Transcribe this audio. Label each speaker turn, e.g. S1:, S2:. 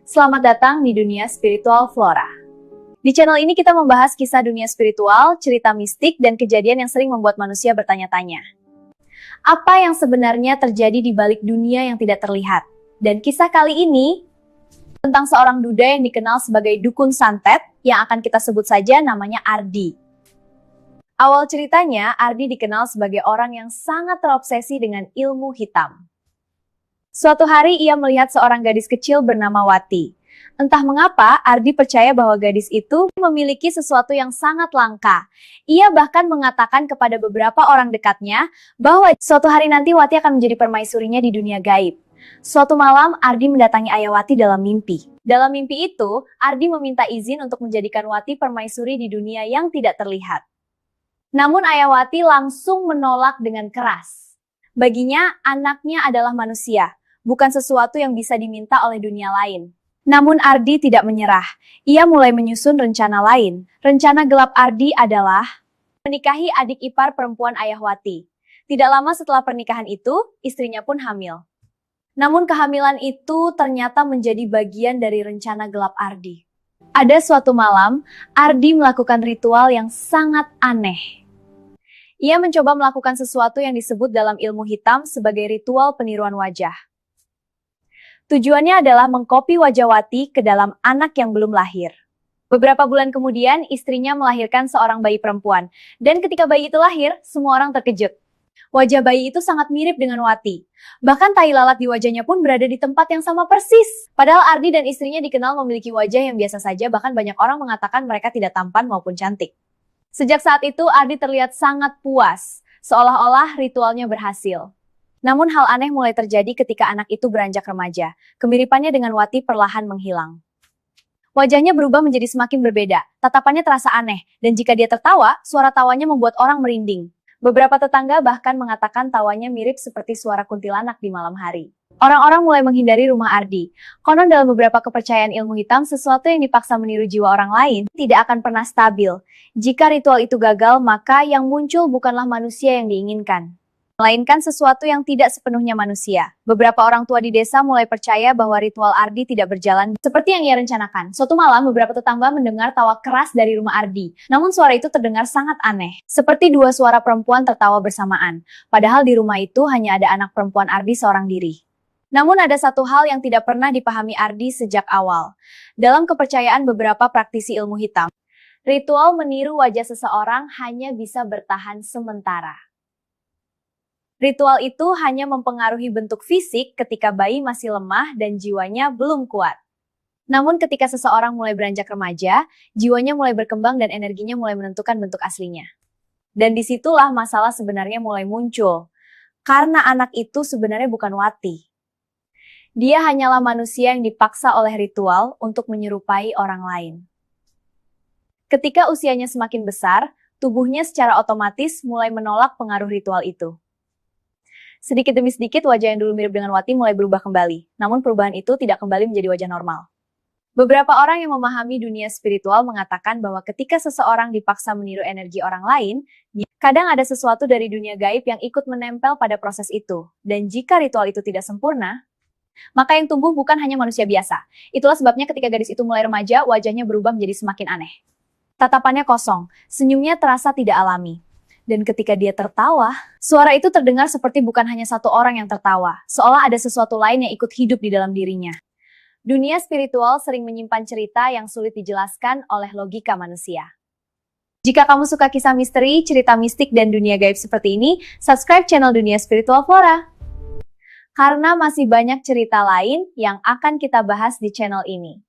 S1: Selamat datang di dunia spiritual Flora. Di channel ini kita membahas kisah dunia spiritual, cerita mistik, dan kejadian yang sering membuat manusia bertanya-tanya. Apa yang sebenarnya terjadi di balik dunia yang tidak terlihat? Dan kisah kali ini tentang seorang duda yang dikenal sebagai dukun santet yang akan kita sebut saja namanya Ardi. Awal ceritanya, Ardi dikenal sebagai orang yang sangat terobsesi dengan ilmu hitam. Suatu hari ia melihat seorang gadis kecil bernama Wati. Entah mengapa, Ardi percaya bahwa gadis itu memiliki sesuatu yang sangat langka. Ia bahkan mengatakan kepada beberapa orang dekatnya bahwa suatu hari nanti Wati akan menjadi permaisurinya di dunia gaib. Suatu malam, Ardi mendatangi ayah Wati dalam mimpi. Dalam mimpi itu, Ardi meminta izin untuk menjadikan Wati permaisuri di dunia yang tidak terlihat. Namun ayah Wati langsung menolak dengan keras. Baginya, anaknya adalah manusia, bukan sesuatu yang bisa diminta oleh dunia lain. Namun Ardi tidak menyerah. Ia mulai menyusun rencana lain. Rencana gelap Ardi adalah menikahi adik ipar perempuan ayah Wati. Tidak lama setelah pernikahan itu, istrinya pun hamil. Namun kehamilan itu ternyata menjadi bagian dari rencana gelap Ardi. Ada suatu malam, Ardi melakukan ritual yang sangat aneh. Ia mencoba melakukan sesuatu yang disebut dalam ilmu hitam sebagai ritual peniruan wajah. Tujuannya adalah mengkopi wajah Wati ke dalam anak yang belum lahir. Beberapa bulan kemudian, istrinya melahirkan seorang bayi perempuan. Dan ketika bayi itu lahir, semua orang terkejut. Wajah bayi itu sangat mirip dengan Wati. Bahkan tai lalat di wajahnya pun berada di tempat yang sama persis. Padahal Ardi dan istrinya dikenal memiliki wajah yang biasa saja, bahkan banyak orang mengatakan mereka tidak tampan maupun cantik. Sejak saat itu, Ardi terlihat sangat puas, seolah-olah ritualnya berhasil. Namun hal aneh mulai terjadi ketika anak itu beranjak remaja. Kemiripannya dengan Wati perlahan menghilang. Wajahnya berubah menjadi semakin berbeda, tatapannya terasa aneh, dan jika dia tertawa, suara tawanya membuat orang merinding. Beberapa tetangga bahkan mengatakan tawanya mirip seperti suara kuntilanak di malam hari. Orang-orang mulai menghindari rumah Ardi. Konon dalam beberapa kepercayaan ilmu hitam, sesuatu yang dipaksa meniru jiwa orang lain tidak akan pernah stabil. Jika ritual itu gagal, maka yang muncul bukanlah manusia yang diinginkan, melainkan sesuatu yang tidak sepenuhnya manusia. Beberapa orang tua di desa mulai percaya bahwa ritual Ardi tidak berjalan seperti yang ia rencanakan. Suatu malam, beberapa tetangga mendengar tawa keras dari rumah Ardi. Namun suara itu terdengar sangat aneh, seperti dua suara perempuan tertawa bersamaan. Padahal di rumah itu hanya ada anak perempuan Ardi seorang diri. Namun ada satu hal yang tidak pernah dipahami Ardi sejak awal. Dalam kepercayaan beberapa praktisi ilmu hitam, ritual meniru wajah seseorang hanya bisa bertahan sementara. Ritual itu hanya mempengaruhi bentuk fisik ketika bayi masih lemah dan jiwanya belum kuat. Namun ketika seseorang mulai beranjak remaja, jiwanya mulai berkembang dan energinya mulai menentukan bentuk aslinya. Dan disitulah masalah sebenarnya mulai muncul. Karena anak itu sebenarnya bukan Wati. Dia hanyalah manusia yang dipaksa oleh ritual untuk menyerupai orang lain. Ketika usianya semakin besar, tubuhnya secara otomatis mulai menolak pengaruh ritual itu. Sedikit demi sedikit wajah yang dulu mirip dengan Wati mulai berubah kembali. Namun perubahan itu tidak kembali menjadi wajah normal. Beberapa orang yang memahami dunia spiritual mengatakan bahwa ketika seseorang dipaksa meniru energi orang lain, kadang ada sesuatu dari dunia gaib yang ikut menempel pada proses itu. Dan jika ritual itu tidak sempurna, maka yang tumbuh bukan hanya manusia biasa. Itulah sebabnya ketika gadis itu mulai remaja, wajahnya berubah menjadi semakin aneh. Tatapannya kosong, senyumnya terasa tidak alami. Dan ketika dia tertawa, suara itu terdengar seperti bukan hanya satu orang yang tertawa, seolah ada sesuatu lain yang ikut hidup di dalam dirinya. Dunia spiritual sering menyimpan cerita yang sulit dijelaskan oleh logika manusia. Jika kamu suka kisah misteri, cerita mistik, dan dunia gaib seperti ini, subscribe channel Dunia Spiritual Flora. Karena masih banyak cerita lain yang akan kita bahas di channel ini.